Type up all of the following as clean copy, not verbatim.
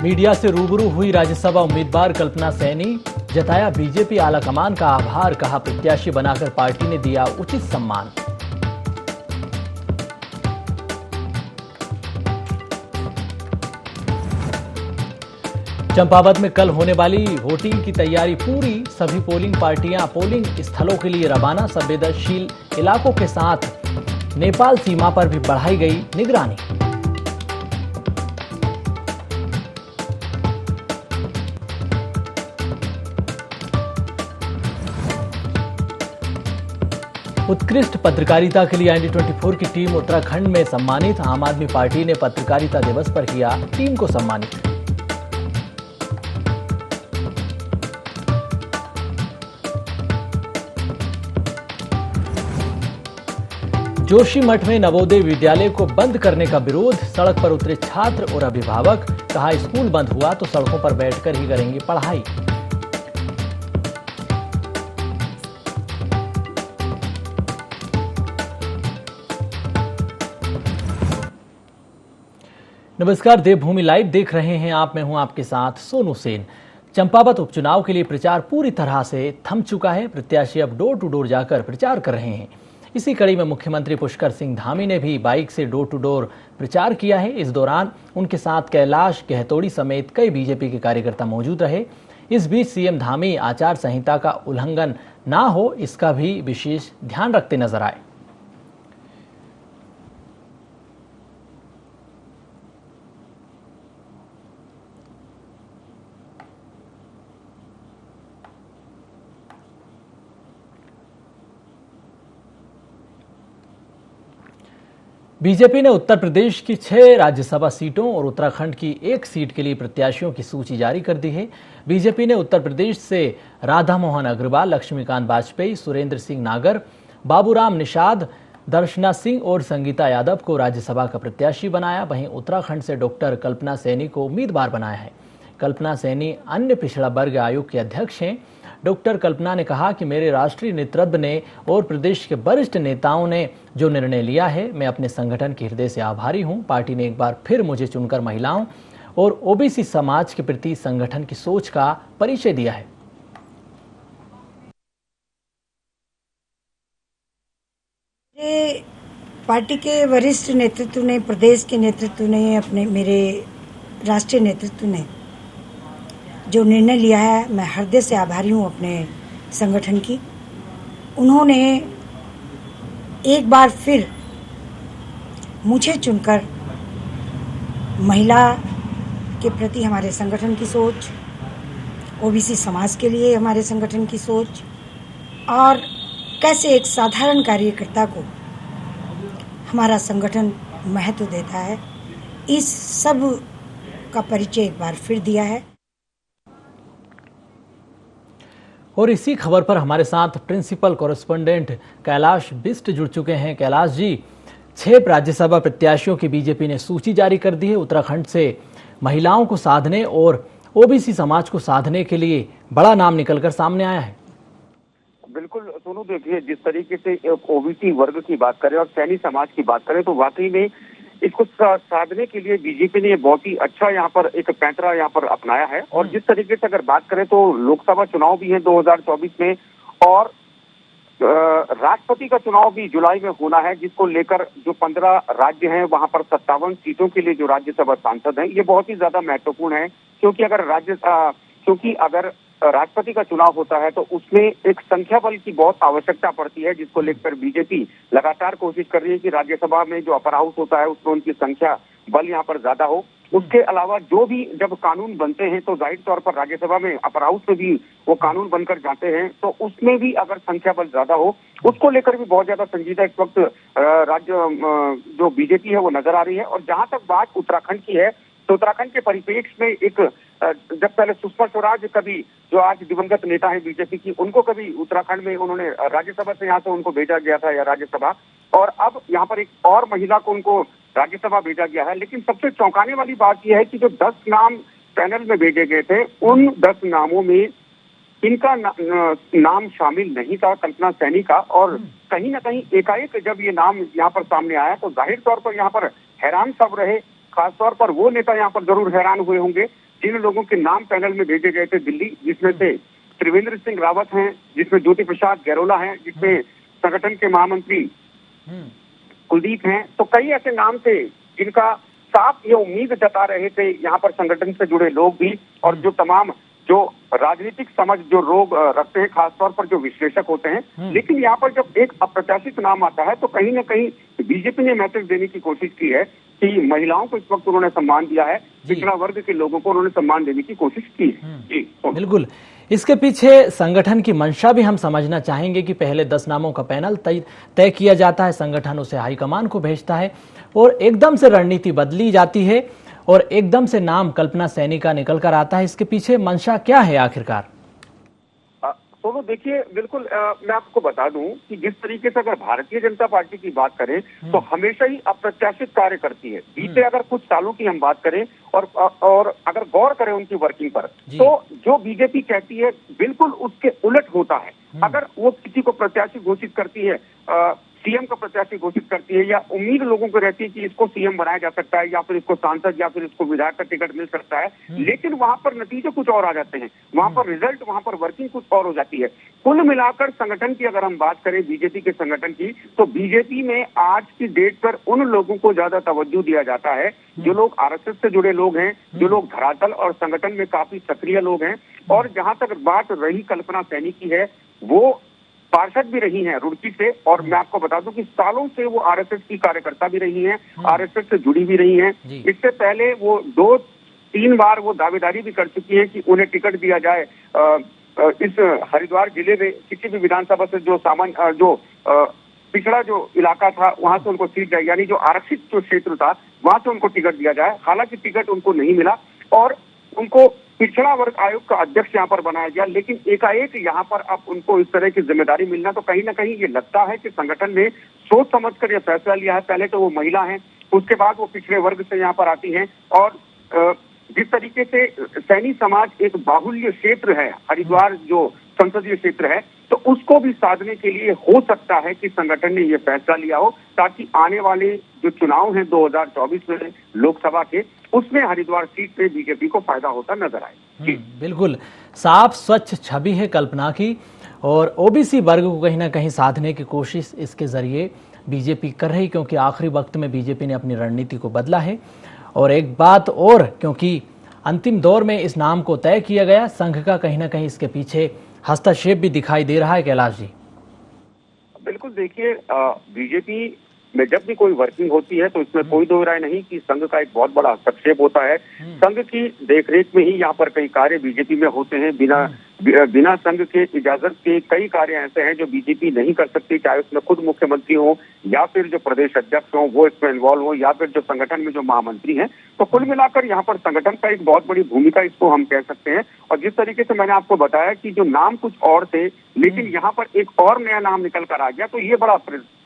Media से रूबरू हुई राज्यसभा उम्मीदवार कल्पना सैनी, जताया बीजेपी आलाकमान का आभार, कहा प्रत्याशी बनाकर पार्टी ने दिया उचित सम्मान। चंपावत में कल होने वाली वोटिंग की तैयारी पूरी, सभी पोलिंग पार्टियां पोलिंग स्थलों के लिए रवाना, संवेदनशील इलाकों के साथ नेपाल सीमा पर भी बढ़ाई गई निगरानी। उत्कृष्ट पत्रकारिता के लिए IND24 की टीम उत्तराखंड में सम्मानित, आम आदमी पार्टी ने पत्रकारिता दिवस पर किया टीम को सम्मानित। जोशीमठ में नवोदय विद्यालय को बंद करने का विरोध, सड़क पर उतरे छात्र और अभिभावक, कहा स्कूल बंद हुआ तो सड़कों पर बैठकर ही करेंगे पढ़ाई। नमस्कार, देवभूमि लाइव देख रहे हैं आप। मैं हूं आपके साथ सोनू सेन। चंपावत उपचुनाव के लिए प्रचार पूरी तरह से थम चुका है। प्रत्याशी अब डोर टू डोर जाकर प्रचार कर रहे हैं। इसी कड़ी में मुख्यमंत्री पुष्कर सिंह धामी ने भी बाइक से डोर टू डोर प्रचार किया है। इस दौरान उनके साथ कैलाश गहतोड़ी समेत कई बीजेपी के कार्यकर्ता मौजूद रहे। इस बीच सीएम धामी आचार संहिता का उल्लंघन ना हो, इसका भी विशेष ध्यान रखते नजर आए। बीजेपी ने उत्तर प्रदेश की 6 राज्यसभा सीटों और उत्तराखंड की 1 सीट के लिए प्रत्याशियों की सूची जारी कर दी है। बीजेपी ने उत्तर प्रदेश से राधा मोहन अग्रवाल, लक्ष्मीकांत वाजपेयी, सुरेंद्र सिंह नागर, बाबूराम निषाद, दर्शना सिंह और संगीता यादव को राज्यसभा का प्रत्याशी बनाया। वहीं उत्तराखंड से डॉक्टर कल्पना सैनी को उम्मीदवार बनाया है। कल्पना सैनी अन्य पिछड़ा वर्ग आयोग के अध्यक्ष हैं। डॉक्टर कल्पना ने कहा कि मेरे राष्ट्रीय नेतृत्व ने और प्रदेश के वरिष्ठ नेताओं ने जो निर्णय लिया है, मैं अपने संगठन के हृदय से आभारी हूं। पार्टी ने एक बार फिर मुझे चुनकर महिलाओं और ओबीसी समाज के प्रति संगठन की सोच का परिचय दिया है। पार्टी के वरिष्ठ नेतृत्व ने, प्रदेश के नेतृत्व ने, मेरे राष्ट्रीय नेतृत्व ने जो निर्णय लिया है, मैं हृदय से आभारी हूँ अपने संगठन की। उन्होंने एक बार फिर मुझे चुनकर महिला के प्रति हमारे संगठन की सोच, ओबीसी समाज के लिए हमारे संगठन की सोच और कैसे एक साधारण कार्यकर्ता को हमारा संगठन महत्व देता है, इस सब का परिचय एक बार फिर दिया है। और इसी खबर पर हमारे साथ प्रिंसिपल कॉरेस्पोंडेंट कैलाश बिष्ट जुड़ चुके हैं। कैलाश जी, 6 राज्यसभा प्रत्याशियों की बीजेपी ने सूची जारी कर दी है। उत्तराखंड से महिलाओं को साधने और ओबीसी समाज को साधने के लिए बड़ा नाम निकलकर सामने आया है। बिल्कुल सोनू, देखिए जिस तरीके से ओबीसी वर्ग की बात करें और सैनी समाज की बात करें तो वाकई में इसको साधने के लिए बीजेपी ने बहुत ही अच्छा यहाँ पर एक पैंतरा यहाँ पर अपनाया है। और जिस तरीके से अगर बात करें तो लोकसभा चुनाव भी है 2024 में और राष्ट्रपति का चुनाव भी जुलाई में होना है, जिसको लेकर जो 15 राज्य हैं वहां पर 57 सीटों के लिए जो राज्यसभा सांसद हैं, ये बहुत ही ज्यादा महत्वपूर्ण है। क्योंकि अगर राष्ट्रपति का चुनाव होता है तो उसमें एक संख्या बल की बहुत आवश्यकता पड़ती है, जिसको लेकर बीजेपी लगातार कोशिश कर रही है कि राज्यसभा में जो अपर हाउस होता है उसमें उनकी संख्या बल यहाँ पर ज्यादा हो। उसके अलावा जो भी जब कानून बनते हैं तो जाहिर तौर पर राज्यसभा में अपर हाउस में भी वो कानून बनकर जाते हैं, तो उसमें भी अगर संख्या बल ज्यादा हो, उसको लेकर भी बहुत ज्यादा संजीदा इस वक्त राज्य जो बीजेपी है वो नजर आ रही है। और जहां तक बात उत्तराखंड की है तो उत्तराखंड के परिप्रेक्ष्य में एक जब पहले सुषमा स्वराज कभी जो आज दिवंगत नेता है बीजेपी की, उनको कभी उत्तराखंड में उन्होंने राज्यसभा से यहाँ से उनको भेजा गया था या राज्यसभा, और अब यहाँ पर एक और महिला को उनको राज्यसभा भेजा गया है। लेकिन सबसे चौंकाने वाली बात यह है कि जो 10 नाम पैनल में भेजे गए थे, उन 10 नामों में इनका नाम शामिल नहीं था, कल्पना सैनी का। और कहीं ना कहीं एकाएक जब ये नाम यहाँ पर सामने आया तो जाहिर तौर पर यहाँ पर हैरान सब रहे। खासतौर पर वो नेता यहाँ पर जरूर हैरान हुए होंगे जिन लोगों के नाम पैनल में भेजे गए थे दिल्ली, जिसमें से त्रिवेंद्र सिंह रावत हैं, जिसमें ज्योति प्रसाद गैरोला हैं, जिसमें संगठन के महामंत्री कुलदीप हैं, तो कई ऐसे नाम थे जिनका साफ ये उम्मीद जता रहे थे यहाँ पर संगठन से जुड़े लोग भी, और जो तमाम जो राजनीतिक समझ जो लोग रखते हैं, खासतौर पर जो विश्लेषक होते हैं। लेकिन यहाँ पर जब एक अप्रत्याशित नाम आता है तो कहीं ना कहीं बीजेपी ने मैसेज देने की कोशिश की है कि महिलाओं को इस वक्त उन्होंने सम्मान दिया है, पिछड़ा वर्ग के लोगों को उन्होंने सम्मान देने की कोशिश की है। जी बिल्कुल। इसके पीछे संगठन की मंशा भी हम समझना चाहेंगे कि पहले 10 नामों का पैनल तय किया जाता है, संगठन उसे हाईकमान को भेजता है और एकदम से रणनीति बदली जाती है और एकदम से नाम कल्पना सैनी का निकल कर आता है। इसके पीछे मंशा क्या है आखिरकार? तो देखिए, बिल्कुल मैं आपको बता दूं कि जिस तरीके से अगर भारतीय जनता पार्टी की बात करें तो हमेशा ही अप्रत्याशित कार्य करती है। बीते अगर कुछ सालों की हम बात करें और अगर गौर करें उनकी वर्किंग पर, तो जो बीजेपी कहती है बिल्कुल उसके उलट होता है। अगर वो किसी को प्रत्याशी घोषित करती है, सीएम का प्रत्याशी घोषित करती है, या उम्मीद लोगों को रहती है कि इसको सीएम बनाया जा सकता है, या फिर इसको सांसद, या फिर इसको विधायक का टिकट मिल सकता है, लेकिन वहां पर नतीजे कुछ और आ जाते हैं, वहां पर रिजल्ट, वहां पर वर्किंग कुछ और हो जाती है। कुल मिलाकर संगठन की अगर हम बात करें, बीजेपी के संगठन की, तो बीजेपी में आज की डेट पर उन लोगों को ज्यादा तवज्जो दिया जाता है जो लोग आरएसएस से जुड़े लोग हैं, जो लोग धरातल और संगठन में काफी सक्रिय लोग हैं। और जहां तक बात रही कल्पना सैनी की है, वो पार्षद भी रही हैं रुड़की से, और मैं आपको बता दूं कि सालों से वो आरएसएस की कार्यकर्ता भी रही हैं, आरएसएस से जुड़ी भी रही हैं। इससे पहले वो 2-3 बार वो दावेदारी भी कर चुकी हैं कि उन्हें टिकट दिया जाए इस हरिद्वार जिले में किसी भी विधानसभा से जो पिछड़ा जो इलाका था वहां से उनको सीट जाए, यानी जो आरक्षित जो क्षेत्र था वहां से उनको टिकट दिया जाए। हालांकि टिकट उनको नहीं मिला और उनको पिछड़ा वर्ग आयोग का अध्यक्ष यहाँ पर बनाया गया, लेकिन एकाएक यहाँ पर अब उनको इस तरह की जिम्मेदारी मिलना, तो कहीं ना कहीं ये लगता है कि संगठन ने सोच समझकर यह फैसला लिया है। पहले तो वो महिला हैं, उसके बाद वो पिछड़े वर्ग से यहाँ पर आती हैं, और जिस तरीके से सैनी समाज एक बाहुल्य क्षेत्र है, हरिद्वार जो संसदीय क्षेत्र है, तो उसको भी साधने के लिए हो सकता है कि संगठन ने यह फैसला लिया हो, ताकि आने वाले जो चुनाव हैं 2024 में लोकसभा के, उसमें हरिद्वार सीट पे बीजेपी को फायदा होता नजर आए। बिल्कुल साफ स्वच्छ छवि है कल्पना की, और ओबीसी वर्ग को कहीं ना कहीं साधने की कोशिश इसके जरिए बीजेपी कर रही, क्योंकि आखिरी वक्त में बीजेपी ने अपनी रणनीति को बदला है। और एक बात और, क्योंकि अंतिम दौर में इस नाम को तय किया गया, संघ का कहीं ना कहीं इसके पीछे हस्तक्षेप भी दिखाई दे रहा है। कैलाश जी, बिल्कुल देखिए, बीजेपी में जब भी कोई वर्किंग होती है तो इसमें कोई दो राय नहीं कि संघ का एक बहुत बड़ा हस्तक्षेप होता है। संघ की देखरेख में ही यहाँ पर कई कार्य बीजेपी में होते हैं। बिना संघ के इजाजत के कई कार्य ऐसे हैं जो बीजेपी नहीं कर सकती, चाहे उसमें खुद मुख्यमंत्री हो, या फिर जो प्रदेश अध्यक्ष हो वो इसमें इन्वॉल्व हो, या फिर जो संगठन में जो महामंत्री हैं। तो कुल मिलाकर यहाँ पर संगठन का एक बहुत बड़ी भूमिका इसको हम कह सकते हैं। और जिस तरीके से मैंने आपको बताया कि जो नाम कुछ और थे, लेकिन यहाँ पर एक और नया नाम निकल कर आ गया, तो ये बड़ा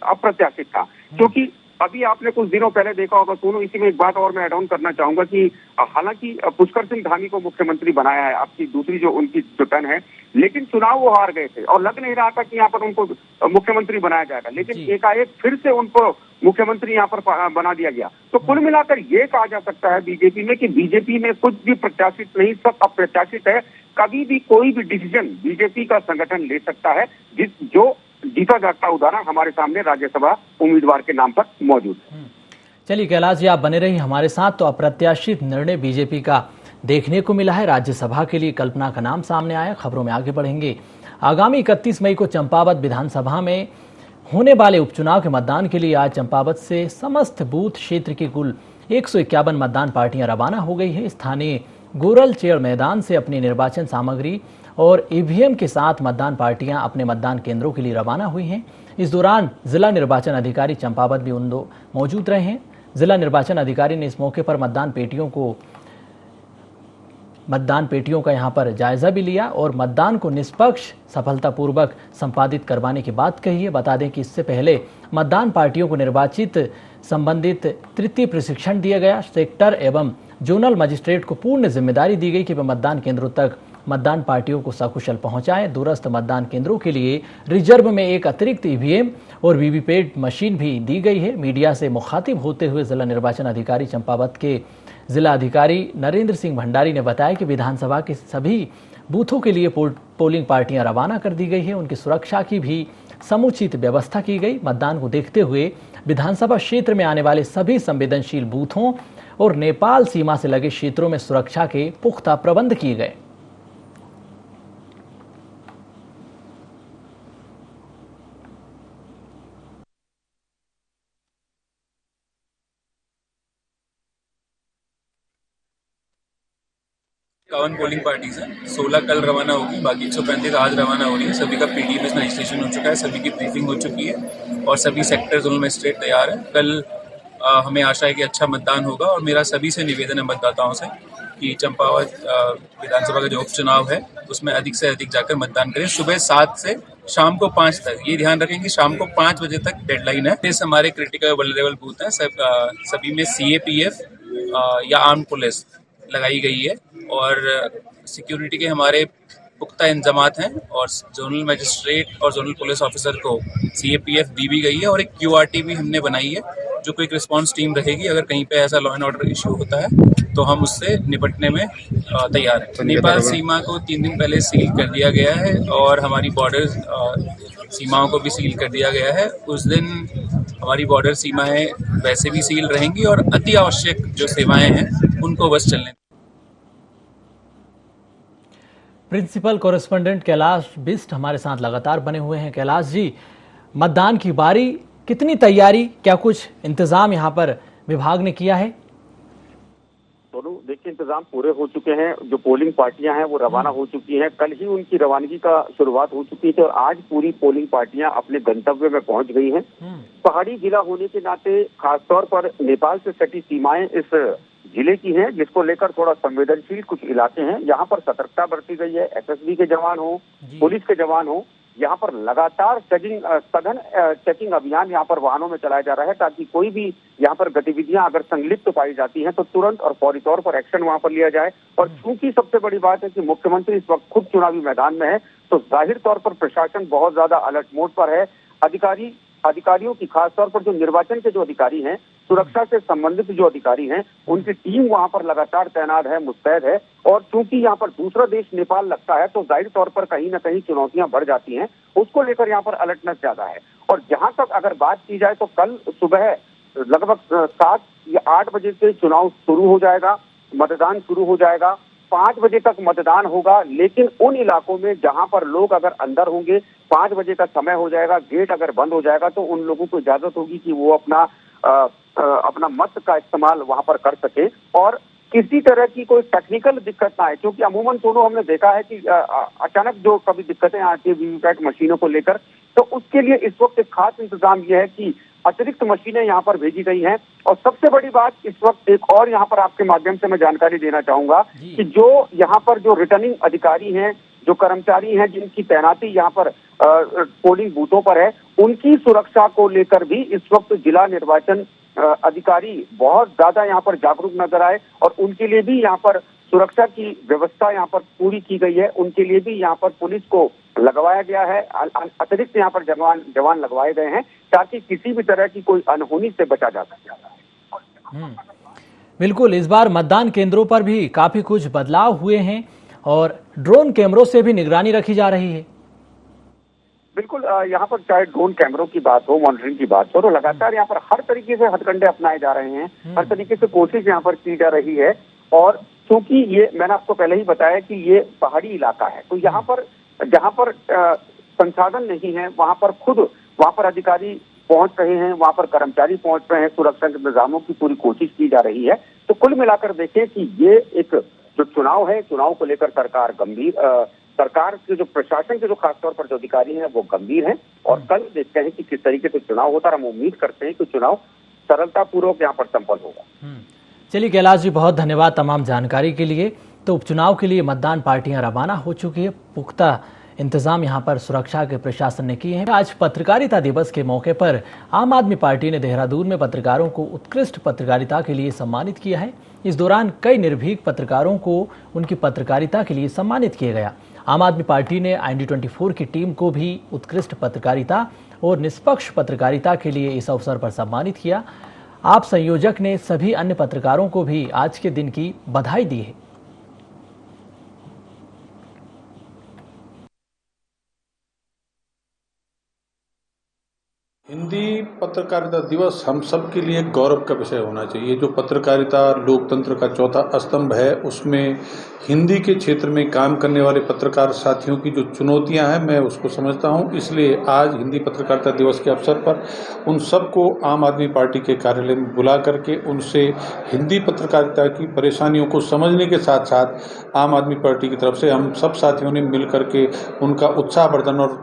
अप्रत्याशित था। क्योंकि अभी आपने कुछ दिनों पहले देखा होगा, सुनो, इसी में एक बात और मैं ऐड ऑन करना चाहूंगा कि हालांकि पुष्कर सिंह धामी को मुख्यमंत्री बनाया है, आपकी दूसरी जो उनकी जो टर्न है, लेकिन चुनाव वो हार गए थे और लग नहीं रहा था कि यहाँ पर उनको मुख्यमंत्री बनाया जाएगा, लेकिन एकाएक फिर से उनको मुख्यमंत्री यहाँ पर बना दिया गया। तो कुल मिलाकर ये कहा जा सकता है बीजेपी में कि बीजेपी में कुछ भी प्रत्याशित नहीं, सब अप्रत्याशित है। कभी भी कोई भी डिसीजन बीजेपी का संगठन ले सकता है, जो जीता जागता उदाहरण हमारे सामने राज्यसभा उम्मीदवार के नाम पर मौजूद है। चलिए कैलाश जी, आप बने रहिए हमारे साथ। तो अप्रत्याशित निर्णय बीजेपी का देखने को मिला है, राज्यसभा के लिए कल्पना का नाम सामने आया। खबरों में आगे बढ़ेंगे। आगामी 31 मई को चंपावत विधानसभा में होने वाले उपचुनाव के मतदान के लिए आज चंपावत से समस्त बूथ क्षेत्र की कुल 151 मतदान पार्टियां रवाना हो गई है। स्थानीय गोरल चेड़ मैदान से अपनी निर्वाचन सामग्री और ईवीएम के साथ मतदान पार्टियां अपने मतदान केंद्रों के लिए रवाना हुई हैं। इस दौरान जिला निर्वाचन अधिकारी चंपावत भी मौजूद रहे हैं। जिला निर्वाचन अधिकारी ने इस मौके पर मतदान पेटियों का यहां पर जायजा भी लिया और मतदान को निष्पक्ष सफलतापूर्वक संपादित करवाने की बात कही है। बता दें कि इससे पहले मतदान पार्टियों को निर्वाचित संबंधित तृतीय प्रशिक्षण दिया गया। सेक्टर एवं जोनल मजिस्ट्रेट को पूर्ण जिम्मेदारी दी गई कि वे मतदान केंद्रों तक मतदान पार्टियों को सकुशल पहुंचाएं। दूरस्थ मतदान केंद्रों के लिए रिजर्व में एक अतिरिक्त ईवीएम और वीवीपैट मशीन भी दी गई है। मीडिया से मुखातिब होते हुए जिला निर्वाचन अधिकारी चंपावत के जिला अधिकारी नरेंद्र सिंह भंडारी ने बताया कि विधानसभा के सभी बूथों के लिए पोलिंग पार्टियां रवाना कर दी गई है। उनकी सुरक्षा की भी समुचित व्यवस्था की गई। मतदान को देखते हुए विधानसभा क्षेत्र में आने वाले सभी संवेदनशील बूथों और नेपाल सीमा से लगे क्षेत्रों में सुरक्षा के पुख्ता प्रबंध किए गए। इक्यावन पोलिंग पार्टीज हैं, 16 कल रवाना होगी, बाकी 135 आज रवाना हो रही है। सभी का पीडीएम में रजिस्ट्रेशन हो चुका है, सभी की ब्रीफिंग हो चुकी है और सभी सेक्टर जोनल मजिस्ट्रेट तैयार है। कल हमें आशा है कि अच्छा मतदान होगा और मेरा सभी से निवेदन है मतदाताओं से कि चंपावत विधानसभा का जो उपचुनाव है उसमें अधिक से अधिक जाकर मतदान करें। सुबह 7 से शाम को 5 तक, ये ध्यान रखें कि शाम को 5 बजे तक डेडलाइन है। इस हमारे क्रिटिकल वल्नरेबल बूथ हैं, सभी में सीएपीएफ या आर्म पुलिस लगाई गई है और सिक्योरिटी के हमारे पुख्ता इंतजामात हैं और जोनल मजिस्ट्रेट और जोनल पुलिस ऑफिसर को सीएपीएफ दी भी गई है और एक क्यूआरटी भी हमने बनाई है जो क्विक रिस्पांस टीम रहेगी। अगर कहीं पे ऐसा लॉ एंड ऑर्डर इश्यू होता है तो हम उससे निपटने में तैयार हैं। नेपाल सीमा को 3 दिन पहले सील कर दिया गया है और हमारी बॉर्डर सीमाओं को भी सील कर दिया गया है। उस दिन हमारी बॉर्डर सीमाएं वैसे भी सील रहेंगी और अति आवश्यक जो सेवाएं हैं उनको बस चलने। प्रिंसिपल कॉरेस्पोंडेंट कैलाश बिस्ट हमारे साथ लगातार बने हुए हैं। कैलाश जी, मतदान की बारी, कितनी तैयारी, क्या कुछ इंतजाम यहाँ पर विभाग ने किया है? दोनों देखिए इंतजाम पूरे हो चुके हैं। जो पोलिंग पार्टियां हैं वो रवाना हो चुकी हैं। कल ही उनकी रवानगी का शुरुआत हो चुकी थी और आज पूरी पोलिंग पार्टियां अपने गंतव्य में पहुंच गई हैं। पहाड़ी जिला होने के नाते खासतौर पर नेपाल से सटी सीमाएं इस जिले की हैं, जिसको लेकर थोड़ा संवेदनशील कुछ इलाके हैं। यहाँ पर सतर्कता बरती गई है। एसएसबी के जवान हो, पुलिस के जवान हो, यहाँ पर लगातार सघन चेकिंग अभियान यहाँ पर वाहनों में चलाया जा रहा है ताकि कोई भी यहाँ पर गतिविधियां अगर संलिप्त पाई जाती हैं तो तुरंत और फौरी तौर पर एक्शन वहाँ पर लिया जाए। और चूंकि सबसे बड़ी बात है कि मुख्यमंत्री इस वक्त खुद चुनावी मैदान में है तो जाहिर तौर पर प्रशासन बहुत ज्यादा अलर्ट मोड पर है। अधिकारियों की खासतौर पर जो निर्वाचन के जो अधिकारी हैं, सुरक्षा से संबंधित जो अधिकारी हैं, उनकी टीम वहां पर लगातार तैनात है, मुस्तैद है। और चूंकि यहाँ पर दूसरा देश नेपाल लगता है तो जाहिर तौर पर कहीं न कहीं चुनौतियां बढ़ जाती हैं, उसको लेकर यहाँ पर अलर्टनेस ज्यादा है। और जहां तक अगर बात की जाए तो कल सुबह लगभग 7 या 8 बजे से चुनाव शुरू हो जाएगा, मतदान शुरू हो जाएगा। 5 बजे तक मतदान होगा, लेकिन उन इलाकों में जहां पर लोग अगर अंदर होंगे, 5 बजे का समय हो जाएगा, गेट अगर बंद हो जाएगा तो उन लोगों को इजाजत होगी कि वो अपना मत का इस्तेमाल वहां पर कर सके और किसी तरह की कोई टेक्निकल दिक्कत ना आए। क्योंकि अमूमन दोनों हमने देखा है कि अचानक जो कभी दिक्कतें आती है वीवीपैट मशीनों को लेकर, तो उसके लिए इस वक्त एक खास इंतजाम यह है कि अतिरिक्त मशीनें यहाँ पर भेजी गई हैं। और सबसे बड़ी बात इस वक्त एक और यहाँ पर आपके माध्यम से मैं जानकारी देना चाहूंगा कि जो यहाँ पर जो रिटर्निंग अधिकारी हैं, जो कर्मचारी हैं जिनकी तैनाती यहाँ पर पोलिंग बूथों पर है, उनकी सुरक्षा को लेकर भी इस वक्त जिला निर्वाचन अधिकारी बहुत ज्यादा यहाँ पर जागरूक नजर आए और उनके लिए भी यहाँ पर सुरक्षा की व्यवस्था यहाँ पर पूरी की गई है। उनके लिए भी यहाँ पर पुलिस को लगवाया गया है, अतिरिक्त यहाँ पर जवान लगवाए गए हैं ताकि किसी भी तरह की कोई अनहोनी से बचा जा सके। बिल्कुल, इस बार मतदान केंद्रों पर भी काफी कुछ बदलाव हुए हैं और ड्रोन कैमरों से भी निगरानी रखी जा रही है। बिल्कुल, यहाँ पर चाहे ड्रोन कैमरों की बात हो, मॉनिटरिंग की बात हो, तो लगातार यहाँ पर हर तरीके से हथकंडे अपनाए जा रहे हैं, हर तरीके से कोशिश यहाँ पर की जा रही है। और क्योंकि ये मैंने आपको पहले ही बताया कि ये पहाड़ी इलाका है, तो यहाँ पर जहाँ पर संसाधन नहीं है वहाँ पर अधिकारी पहुंच रहे हैं, वहाँ पर कर्मचारी पहुंच रहे हैं, सुरक्षा के इंतजामों की पूरी कोशिश की जा रही है। तो कुल मिलाकर देखें कि ये एक जो चुनाव है, चुनाव को लेकर सरकार के जो प्रशासन के जो खासतौर पर जो अधिकारी हैं वो गंभीर हैं। और कल देखते हैं कि किस तरीके से चुनाव होता है। हम उम्मीद करते हैं कि चुनाव सरलता पूर्वक यहाँ पर संपन्न होगा। चलिए कैलाश जी, बहुत धन्यवाद तमाम जानकारी के लिए। तो उपचुनाव के लिए मतदान पार्टियां रवाना हो चुकी है, पुख्ता इंतजाम यहां पर सुरक्षा के प्रशासन ने किए हैं। आज पत्रकारिता दिवस के मौके पर आम आदमी पार्टी ने देहरादून में पत्रकारों को उत्कृष्ट पत्रकारिता के लिए सम्मानित किया है। इस दौरान कई निर्भीक पत्रकारों को उनकी पत्रकारिता के लिए सम्मानित किया गया। आम आदमी पार्टी ने IND24 की टीम को भी उत्कृष्ट पत्रकारिता और निष्पक्ष पत्रकारिता के लिए इस अवसर पर सम्मानित किया। आप संयोजक ने सभी अन्य पत्रकारों को भी आज के दिन की बधाई दी है। हिंदी पत्रकारिता दिवस हम सब के लिए गौरव का विषय होना चाहिए। जो पत्रकारिता लोकतंत्र का चौथा स्तंभ है, उसमें हिंदी के क्षेत्र में काम करने वाले पत्रकार साथियों की जो चुनौतियां हैं, मैं उसको समझता हूं। इसलिए आज हिंदी पत्रकारिता दिवस के अवसर पर उन सबको आम आदमी पार्टी के कार्यालय में बुला करके उनसे हिंदी पत्रकारिता की परेशानियों को समझने के साथ साथ आम आदमी पार्टी की तरफ से हम सब साथियों ने मिल करके उनका उत्साहवर्धन और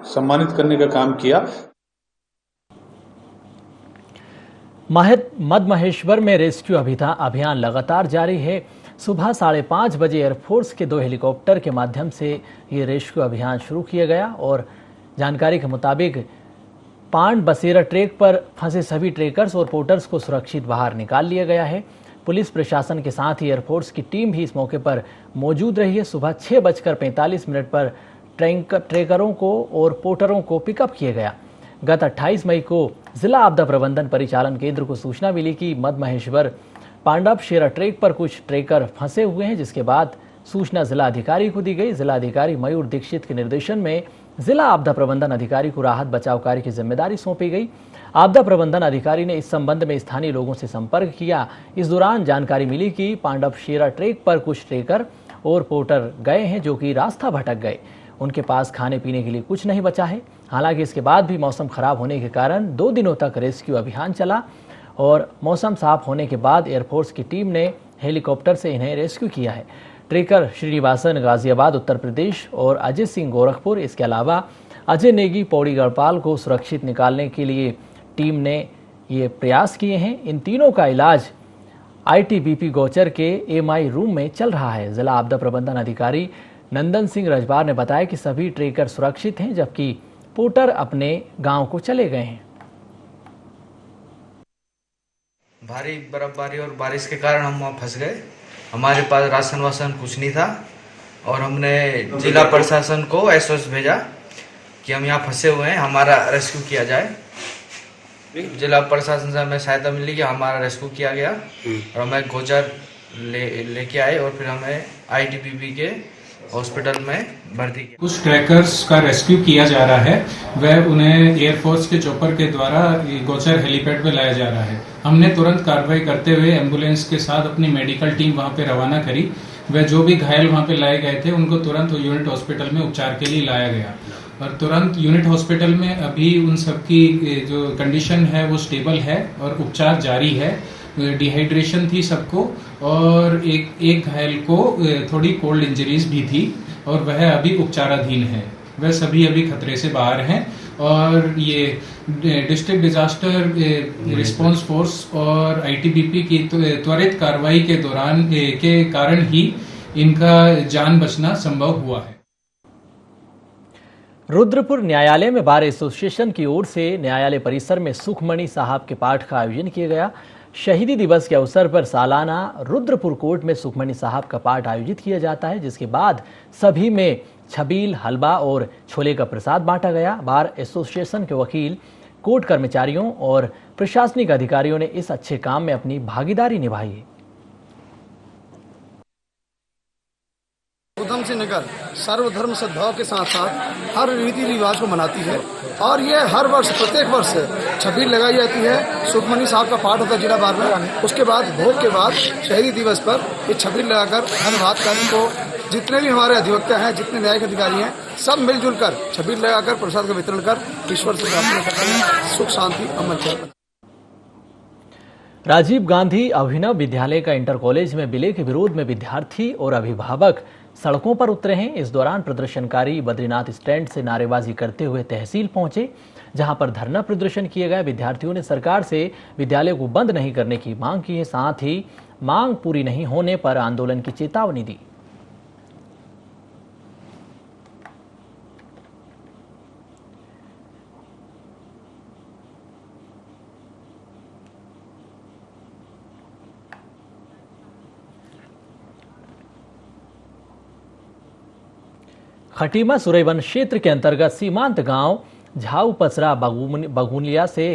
सम्मानित करने का काम किया। मधमहेश्वर में रेस्क्यू अभियान लगातार जारी है। सुबह 5:30 बजे एयरफोर्स के 2 हेलीकॉप्टर के माध्यम से ये रेस्क्यू अभियान शुरू किया गया और जानकारी के मुताबिक पांड बसेरा ट्रैक पर फंसे सभी ट्रेकर्स और पोर्टर्स को सुरक्षित बाहर निकाल लिया गया है। पुलिस प्रशासन के साथ ही एयरफोर्स की टीम भी इस मौके पर मौजूद रही है। सुबह 6:45 पर ट्रेकरों को और पोर्टरों को पिकअप किया गया। गत 28 मई को जिला आपदा प्रबंधन परिचालन केंद्र को सूचना मिली कि मधमहेश्वर पांडव शेरा ट्रैक पर कुछ ट्रेकर फंसे हुए हैं, जिसके बाद सूचना जिला अधिकारी को दी गई। जिला अधिकारी मयूर दीक्षित के निर्देशन में जिला आपदा प्रबंधन अधिकारी को राहत बचाव कार्य की जिम्मेदारी सौंपी गई। आपदा प्रबंधन अधिकारी ने इस संबंध में स्थानीय लोगों से संपर्क किया। इस दौरान जानकारी मिली कि पांडव शेरा ट्रैक पर कुछ ट्रेकर और पोर्टर गए हैं जो कि रास्ता भटक गए। उनके पास खाने पीने के लिए कुछ नहीं बचा है। हालांकि इसके बाद भी मौसम खराब होने के कारण 2 दिनों तक रेस्क्यू अभियान चला और मौसम साफ होने के बाद एयरफोर्स की टीम ने हेलीकॉप्टर से इन्हें रेस्क्यू किया है। ट्रेकर श्रीनिवासन गाजियाबाद उत्तर प्रदेश और अजय सिंह गोरखपुर, इसके अलावा अजय नेगी पौड़ी गढ़पाल को सुरक्षित निकालने के लिए टीम ने ये प्रयास किए हैं। इन तीनों का इलाज ITBP गौचर के MI रूम में चल रहा है। जिला आपदा प्रबंधन अधिकारी नंदन सिंह रजबार ने बताया कि सभी ट्रेकर सुरक्षित हैं, जबकि पोर्टर अपने गांव को चले गए हैं। भारी बर्फबारी और बारिश के कारण हम वहाँ फंस गए। हमारे पास राशन वासन कुछ नहीं था और हमने जिला प्रशासन को SOS भेजा कि हम यहाँ फंसे हुए हैं, हमारा रेस्क्यू किया जाए। जिला प्रशासन से हमें सहायता मिली कि हमारा रेस्क्यू किया गया और हमें गोचर लेके आए और फिर हमें ITBP के हॉस्पिटल में भर्ती किया। कुछ ट्रैकर्स का रेस्क्यू किया जा रहा है, वह उन्हें एयरफोर्स के चॉपर के द्वारा गोचर हेलीपैड पे लाया जा रहा है। हमने तुरंत कार्रवाई करते हुए एम्बुलेंस के साथ अपनी मेडिकल टीम वहां पे रवाना करी। वह जो भी घायल वहां पे लाए गए थे उनको तुरंत यूनिट हॉस्पिटल में उपचार के लिए लाया गया और तुरंत यूनिट हॉस्पिटल में अभी उन सबकी जो कंडीशन है वो स्टेबल है और उपचार जारी है। डिहाइड्रेशन थी सबको और एक घायल को थोड़ी कोल्ड इंजरीज भी थी और वह अभी उपचाराधीन है। वह सभी अभी खतरे से बाहर हैं और ये डिस्ट्रिक्ट डिजास्टर रिस्पांस फोर्स और ITBP की त्वरित कार्रवाई के दौरान के कारण ही इनका जान बचना संभव हुआ है। रुद्रपुर न्यायालय में बार एसोसिएशन की ओर से न्यायालय परिसर में सुखमणि साहब के पाठ का आयोजन किया गया। शहीदी दिवस के अवसर पर सालाना रुद्रपुर कोर्ट में सुखमणि साहब का पाठ आयोजित किया जाता है, जिसके बाद सभी में छबील, हलवा और छोले का प्रसाद बांटा गया। बार एसोसिएशन के वकील, कोर्ट कर्मचारियों और प्रशासनिक अधिकारियों ने इस अच्छे काम में अपनी भागीदारी निभाई है। उधम सिंह नगर सर्वधर्म सद्भाव के साथ साथ हर रीति रिवाज को मनाती है और ये हर वर्ष प्रत्येक वर्ष छबील लगाई जाती है। सुखमणि साहब का पाठ होता है जिला बार में। उसके बाद भोग के बाद शहीदी दिवस पर ये छबील लगाकर धन्यवाद करने को जितने भी हमारे अधिवक्ता हैं, जितने न्यायिक अधिकारी हैं, सब मिलजुल कर छबील लगाकर प्रसाद का वितरण कर ईश्वर से प्रार्थना करते हैं सुख शांति अमन चैन। राजीव गांधी अभिनव विद्यालय का इंटर कॉलेज में विलय के विरोध में विद्यार्थी और अभिभावक सड़कों पर उतरे हैं। इस दौरान प्रदर्शनकारी बद्रीनाथ स्टैंड से नारेबाजी करते हुए तहसील पहुंचे, जहां पर धरना प्रदर्शन किया गया। विद्यार्थियों ने सरकार से विद्यालय को बंद नहीं करने की मांग की है, साथ ही मांग पूरी नहीं होने पर आंदोलन की चेतावनी दी। खटीमा सुरई वन क्षेत्र के अंतर्गत सीमांत गांव झाऊ पसरा बगुनिया से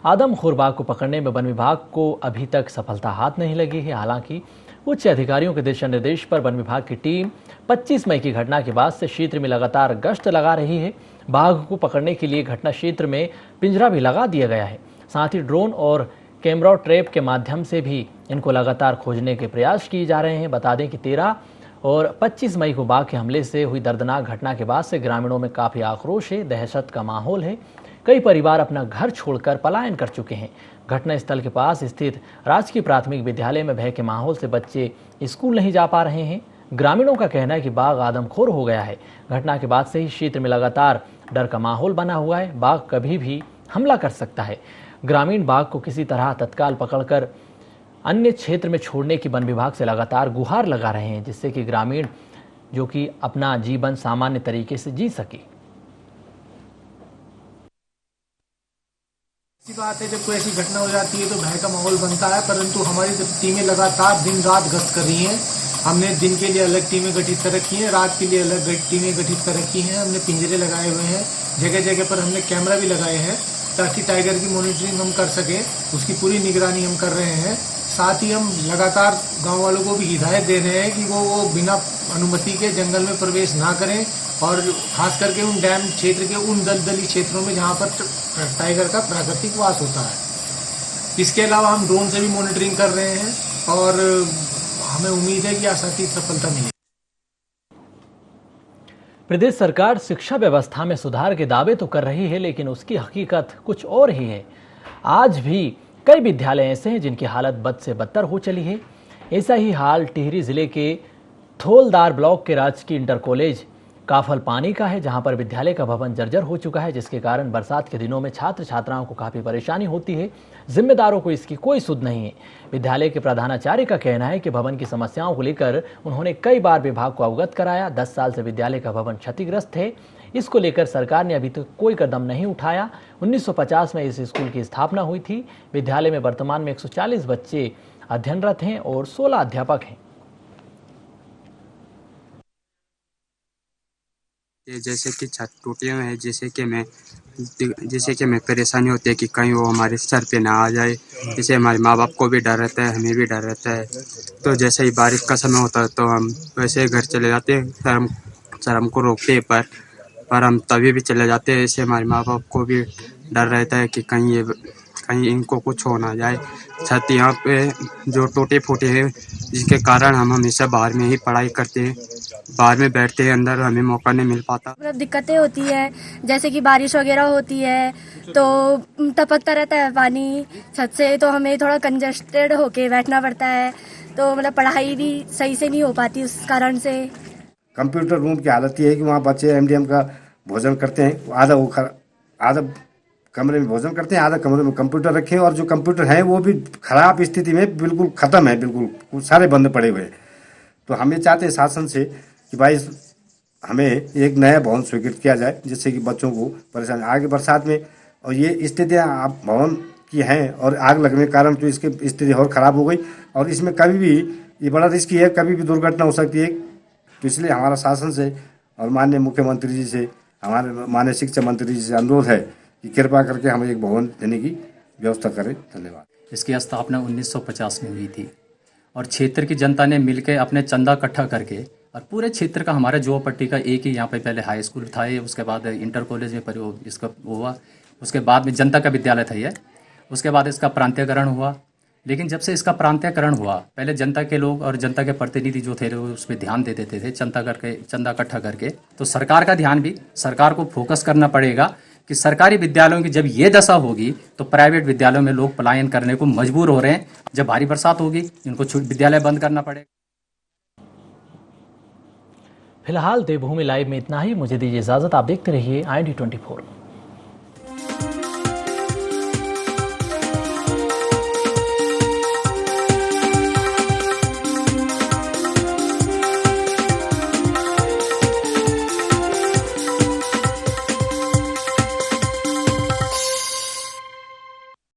आदमखोर बाघ को पकड़ने में वन विभाग को अभी तक सफलता हाथ नहीं लगी है। हालांकि उच्च अधिकारियों के दिशा निर्देश पर वन विभाग की टीम 25 मई की घटना के बाद से क्षेत्र में लगातार गश्त लगा रही है। बाघ को पकड़ने के लिए घटना क्षेत्र में पिंजरा भी लगा दिया गया है। साथ ही ड्रोन और कैमरा ट्रैप के माध्यम से भी इनको लगातार खोजने के प्रयास किए जा रहे हैं। बता दें कि 13 और 25 मई को बाघ के हमले से हुई दर्दनाक घटना के बाद से ग्रामीणों में काफ़ी आक्रोश है, दहशत का माहौल है। कई परिवार अपना घर छोड़कर पलायन कर चुके हैं। घटनास्थल के पास स्थित राजकीय प्राथमिक विद्यालय में भय के माहौल से बच्चे स्कूल नहीं जा पा रहे हैं। ग्रामीणों का कहना है कि बाघ आदमखोर हो गया है। घटना के बाद से ही क्षेत्र में लगातार डर का माहौल बना हुआ है। बाघ कभी भी हमला कर सकता है। ग्रामीण बाघ को किसी तरह तत्काल पकड़कर अन्य क्षेत्र में छोड़ने की वन विभाग से लगातार गुहार लगा रहे हैं, जिससे कि ग्रामीण जो कि अपना जीवन सामान्य तरीके से जी सके। ऐसी बात है, जब कोई ऐसी घटना हो जाती है तो भय का माहौल बनता है, परंतु हमारी टीमें लगातार दिन रात गश्त कर रही हैं। हमने दिन के लिए अलग टीमें गठित कर रखी हैं, रात के लिए अलग टीमें गठित कर रखी हैं। हमने पिंजरे लगाए हुए हैं, जगह जगह पर हमने कैमरा भी लगाए हैं ताकि टाइगर की मॉनिटरिंग हम कर सकें। उसकी पूरी निगरानी हम कर रहे हैं। साथ ही हम लगातार गांव वालों को भी हिदायत दे रहे हैं कि वो बिना अनुमति के जंगल में प्रवेश ना करें, और खास करके उन डैम क्षेत्र के उन दलदली क्षेत्रों में जहां पर टाइगर का प्राकृतिक वास होता है। इसके अलावा हम ड्रोन से भी मॉनिटरिंग कर रहे हैं और हमें उम्मीद है कि आशातीत सफलता मिलेगी। प्रदेश सरकार शिक्षा व्यवस्था में सुधार के दावे तो कर रही है, लेकिन उसकी हकीकत कुछ और ही है। आज भी कई विद्यालय ऐसे हैं जिनकी हालत बद से बदतर हो चली है। ऐसा ही हाल टिहरी जिले के थोलदार ब्लॉक के राजकीय इंटर कॉलेज काफल पानी का है, जहां पर विद्यालय का भवन जर्जर हो चुका है, जिसके कारण बरसात के दिनों में छात्र छात्राओं को काफ़ी परेशानी होती है। जिम्मेदारों को इसकी कोई सुध नहीं है। विद्यालय के प्रधानाचार्य का कहना है कि भवन की समस्याओं को लेकर उन्होंने कई बार विभाग को अवगत कराया। 10 साल से विद्यालय का भवन क्षतिग्रस्त है। इसको लेकर सरकार ने अभी तक कोई कदम नहीं उठाया। 1950 में इस स्कूल की स्थापना हुई थी। विद्यालय में वर्तमान में 140 बच्चे अध्ययनरत हैं और 16 अध्यापक हैं। जैसे कि छत टूटे हुए हैं, जैसे कि हमें परेशानी होती है कि कहीं वो हमारे सर पे ना आ जाए। जैसे हमारे माँ बाप को भी डर रहता है, हमें भी डर रहता है। तो जैसे ही बारिश का समय होता है तो हम वैसे घर चले जाते हैं। सर हमको रोकते हैं, पर हम तभी भी चले जाते हैं। ऐसे हमारे माँ बाप को भी डर रहता है कि कहीं इनको कुछ हो ना जाए। छत यहाँ पे जो टूटे फूटे हैं, जिसके कारण हम हमेशा बाहर में ही पढ़ाई करते हैं, बाहर में बैठते हैं, अंदर हमें मौका नहीं मिल पाता। मतलब दिक्कतें होती है, जैसे कि बारिश वगैरह होती है तो टपकता रहता है पानी छत से, तो हमें थोड़ा कंजस्टेड होके बैठना पड़ता है। तो मतलब पढ़ाई भी सही से नहीं हो पाती उस कारण से। कंप्यूटर रूम की हालत ये है कि वहाँ बच्चे एमडीएम का भोजन करते हैं। आधा कमरे में भोजन करते हैं, आधा कमरे में कंप्यूटर रखे हैं, और जो कंप्यूटर है वो भी खराब स्थिति में बिल्कुल ख़त्म है, बिल्कुल सारे बंद पड़े हुए हैं। तो हम ये चाहते हैं शासन से कि भाई हमें एक नया भवन स्वीकृत किया जाए, जिससे कि बच्चों को परेशानी आगे बरसात में, और ये स्थितियाँ आप भवन की हैं और आग लगने के कारण तो इसकी स्थिति और ख़राब हो गई, और इसमें कभी भी ये बड़ा रिस्की है, कभी भी दुर्घटना हो सकती है। तो इसलिए हमारा शासन से और माननीय मुख्यमंत्री जी से, हमारे माननीय शिक्षा मंत्री जी से अनुरोध है कि कृपा करके हमें एक भवन देने की व्यवस्था करें। धन्यवाद। इसकी स्थापना 1950 में हुई थी और क्षेत्र की जनता ने मिलकर अपने चंदा इकट्ठा करके, और पूरे क्षेत्र का हमारे जो पट्टी का एक ही यहाँ पे पहले हाई स्कूल था, उसके बाद इंटर कॉलेज में इसका हुआ, उसके बाद में जनता का विद्यालय था ये, उसके बाद इसका प्रांतीयकरण हुआ। लेकिन जब से इसका प्रांतीयकरण हुआ, पहले जनता के लोग और जनता के प्रतिनिधि जो थे वो उस पर ध्यान दे देते थे, चंदा इकट्ठा करके। तो सरकार का ध्यान भी, सरकार को फोकस करना पड़ेगा कि सरकारी विद्यालयों की जब ये दशा होगी तो प्राइवेट विद्यालयों में लोग पलायन करने को मजबूर हो रहे हैं। जब भारी बरसात होगी इनको विद्यालय बंद करना पड़ेगा। फिलहाल देवभूमि लाइव में इतना ही। मुझे दीजिए इजाजत। आप देखते रहिए IND24।